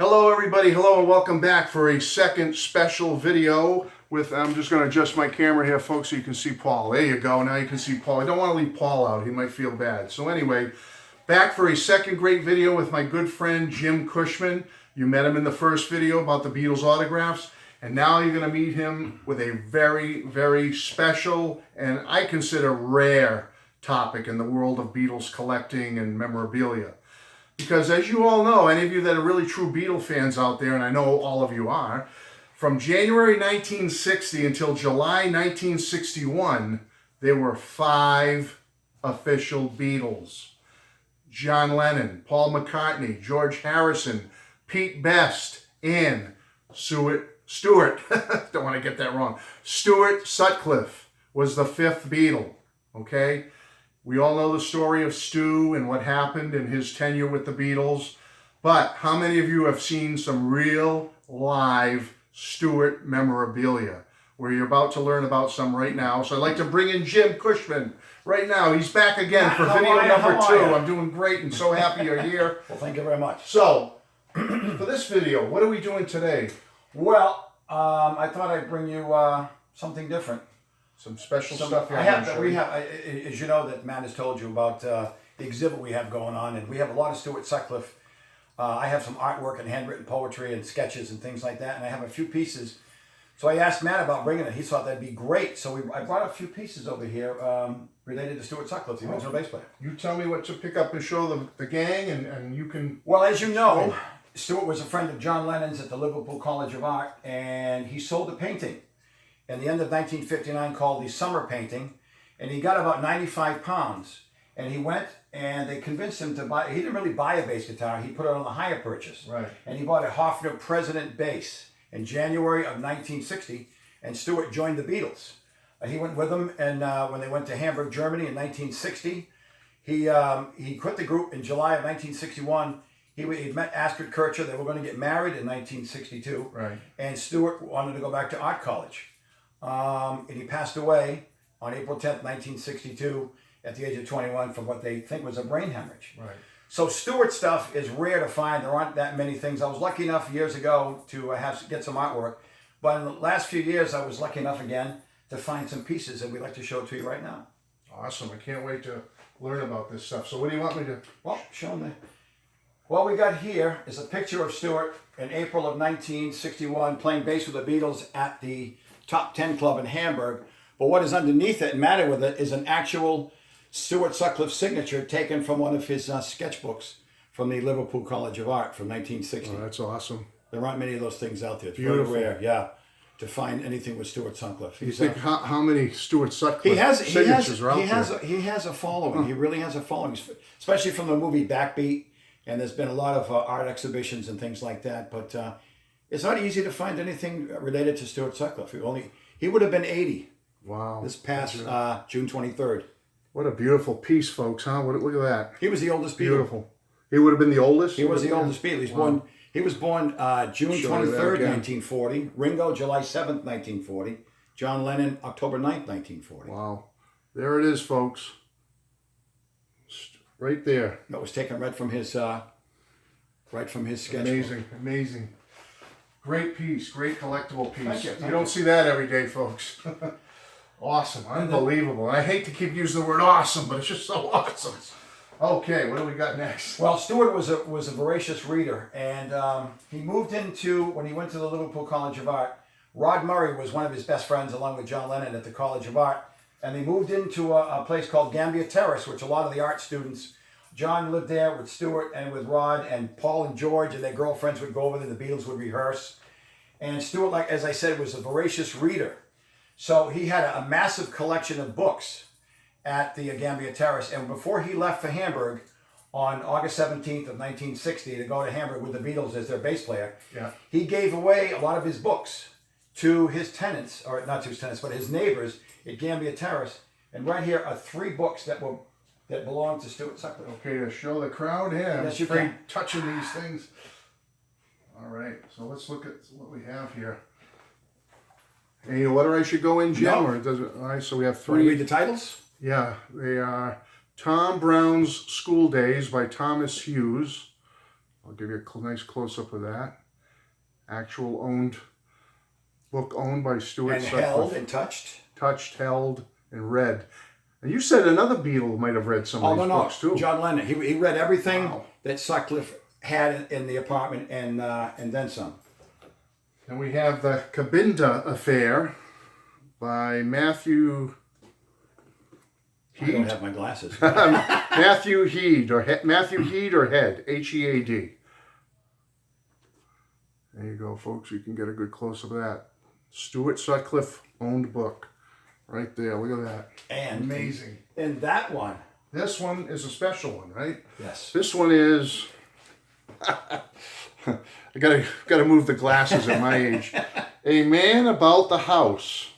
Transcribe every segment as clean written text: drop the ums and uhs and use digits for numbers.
Hello everybody, hello and welcome back for a second special video with, I'm just going to adjust my camera here folks so you can see Paul. There you go, now you can see Paul. I don't want to leave Paul out, he might feel bad. So anyway, back for a second great video with my good friend Jim Cushman. You met him in the first video about the Beatles autographs, and now you're going to meet him with a very, very special and I consider rare topic in the world of Beatles collecting and memorabilia. Because as you all know, any of you that are really true Beatle fans out there, and I know all of you are, from January 1960 until July 1961, there were 5 official Beatles. John Lennon, Paul McCartney, George Harrison, Pete Best, and Stuart, don't want to get that wrong, Stuart Sutcliffe was the 5th Beatle, okay? We all know the story of Stu and what happened in his tenure with the Beatles, but how many of you have seen some real live Stuart memorabilia? Where you're about to learn about some right now. So I'd like to bring in Jim Cushman right now. He's back again for video number 2. I'm doing great and so happy you're here. Well, thank you very much. So, for this video, what are we doing today? Well, I thought I'd bring you something different. Some special stuff here. As you know, that Matt has told you about the exhibit we have going on, and we have a lot of Stuart Sutcliffe. I have some artwork and handwritten poetry and sketches and things like that, and I have a few pieces. So I asked Matt about bringing it. He thought that'd be great. So I brought a few pieces over here related to Stuart Sutcliffe, the original bass player. You tell me what to pick up and show the gang, and you can... Well, as you know, Stuart was a friend of John Lennon's at the Liverpool College of Art, and he sold a painting in the end of 1959 called the Summer Painting, and he got about 95 pounds. And he went and they convinced him to buy, he didn't really buy a bass guitar, he put it on the hire purchase. Right. And he bought a Hofner President bass in January of 1960, and Stuart joined the Beatles. He went with them, and when they went to Hamburg, Germany in 1960, he quit the group in July of 1961. He met Astrid Kircher, they were going to get married in 1962. Right. And Stuart wanted to go back to art college. And he passed away on April 10th, 1962, at the age of 21 from what they think was a brain hemorrhage. Right. So Stuart stuff is rare to find. There aren't that many things. I was lucky enough years ago to get some artwork. But in the last few years, I was lucky enough again to find some pieces, and we'd like to show it to you right now. Awesome. I can't wait to learn about this stuff. So what do you want me to... Well, show them. What we got here is a picture of Stuart in April of 1961 playing bass with the Beatles at the Top 10 Club in Hamburg. But what is underneath it and matter with it is an actual Stuart Sutcliffe signature taken from one of his sketchbooks from the Liverpool College of Art from 1960. Oh, that's awesome. There aren't many of those things out there. It's beautiful. Very rare, yeah, to find anything with Stuart Sutcliffe. You think how many Stuart Sutcliffe signatures are out there? He has a following. He really has a following, especially from the movie Backbeat. And there's been a lot of art exhibitions and things like that. But it's not easy to find anything related to Stuart Sutcliffe. He would have been 80. Wow. This past June 23rd. What a beautiful piece, folks, huh? Look at that. He was the oldest Beatle. Beautiful. He would have been the oldest? He was the oldest Beatle. He was born June 23rd, 1940. Ringo, July 7th, 1940. John Lennon, October 9th, 1940. Wow. There it is, folks. Right there. That was taken right from his sketchbook. Amazing, amazing. Great piece, great collectible piece. Thank you. You don't see that every day, folks. Awesome, unbelievable. And I hate to keep using the word awesome, but it's just so awesome. Okay, what do we got next? Well, Stuart was a voracious reader, and he moved into, when he went to the Liverpool College of Art, Rod Murray was one of his best friends along with John Lennon at the College of Art, and they moved into a place called Gambia Terrace, which a lot of the art students, John lived there with Stuart and with Rod, and Paul and George and their girlfriends would go over there, the Beatles would rehearse. And Stuart, like as I said, was a voracious reader. So he had a massive collection of books at the Gambia Terrace. And before he left for Hamburg on August 17th of 1960 to go to Hamburg with the Beatles as their bass player, he gave away a lot of his books to his tenants, or not to his tenants, but his neighbors at Gambia Terrace. And right here are 3 books that belong to Stuart Sutcliffe. Okay, to show the crowd, I'm Yes, you afraid can. touching these things. All right, so let's look at what we have here. Any order I should go in, Jim? No. Or does it? All right, so we have 3. Want to read the titles? Yeah, they are Tom Brown's School Days by Thomas Hughes, I'll give you a nice close-up of that. Actual book owned by Stuart And Sutcliffe. held and touched. Touched, held, and read. And you said another Beatle might have read some of these books too. John Lennon. He read everything Wow. that Sutcliffe had in the apartment and then some. And we have The Cabinda Affair by Matthew I don't Head. have my glasses. Matthew Head or Head, H-E-A-D. There you go, folks. You can get a good close-up of that. Stuart Sutcliffe owned book. Right there. Look at that. And amazing. And that one. This one is a special one, right? Yes. This one is... I gotta move the glasses at my age. A Man About the House.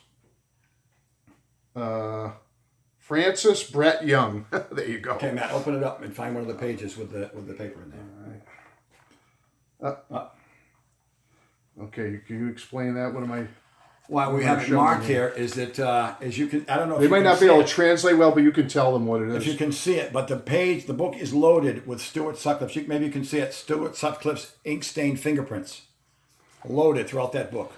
Francis Brett Young. There you go. Okay, Matt, open it up and find one of the pages with the paper in there. Okay, can you explain that? What am I... Why we have it marked here is that, as you can, I don't know if They you might can not be see able it, to translate well, but you can tell them what it if you is. can see it, but the book is loaded with Stuart Sutcliffe. Maybe you can see it, Stuart Sutcliffe's ink-stained fingerprints. Loaded throughout that book.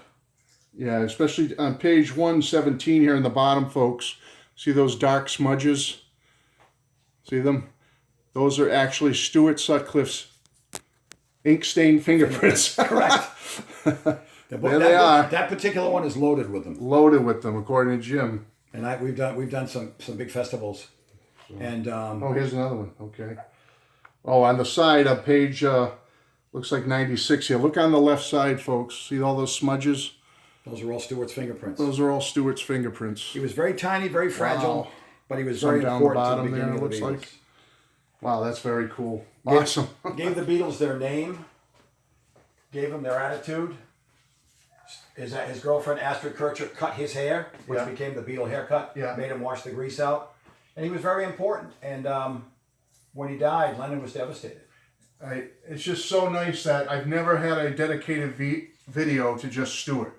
Yeah, especially on page 117 here in the bottom, folks. See those dark smudges? See them? Those are actually Stuart Sutcliffe's ink-stained fingerprints. Correct. There they are. That particular one is loaded with them. Loaded with them, according to Jim. And we've done some big festivals. And Oh, here's another one. Okay. Oh, on the side of page, looks like 96 here. Look on the left side, folks. See all those smudges? those are all Stuart's fingerprints. Those are all Stuart's fingerprints. He was very tiny, very fragile, Wow. but he was Some very down the important to the bottom there, beginning it of the looks Beatles. like. Wow, that's very cool. Awesome. Gave the Beatles their name, gave them their attitude. His girlfriend Astrid Kircher cut his hair, which Yeah. became the Beatle haircut. Yeah. Made him wash the grease out, and he was very important. And when he died, Lennon was devastated. It's just so nice that I've never had a dedicated video to just Stuart.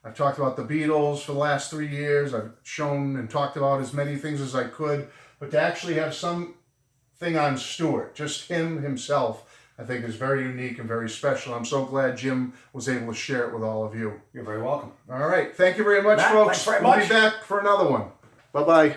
I've talked about the Beatles for the last 3 years. I've shown and talked about as many things as I could. But to actually have something on Stuart, just himself, I think is very unique and very special. I'm so glad Jim was able to share it with all of you. You're very welcome. All right. Thank you very much, Matt, folks. thanks very We'll much. be back for another one. Bye-bye.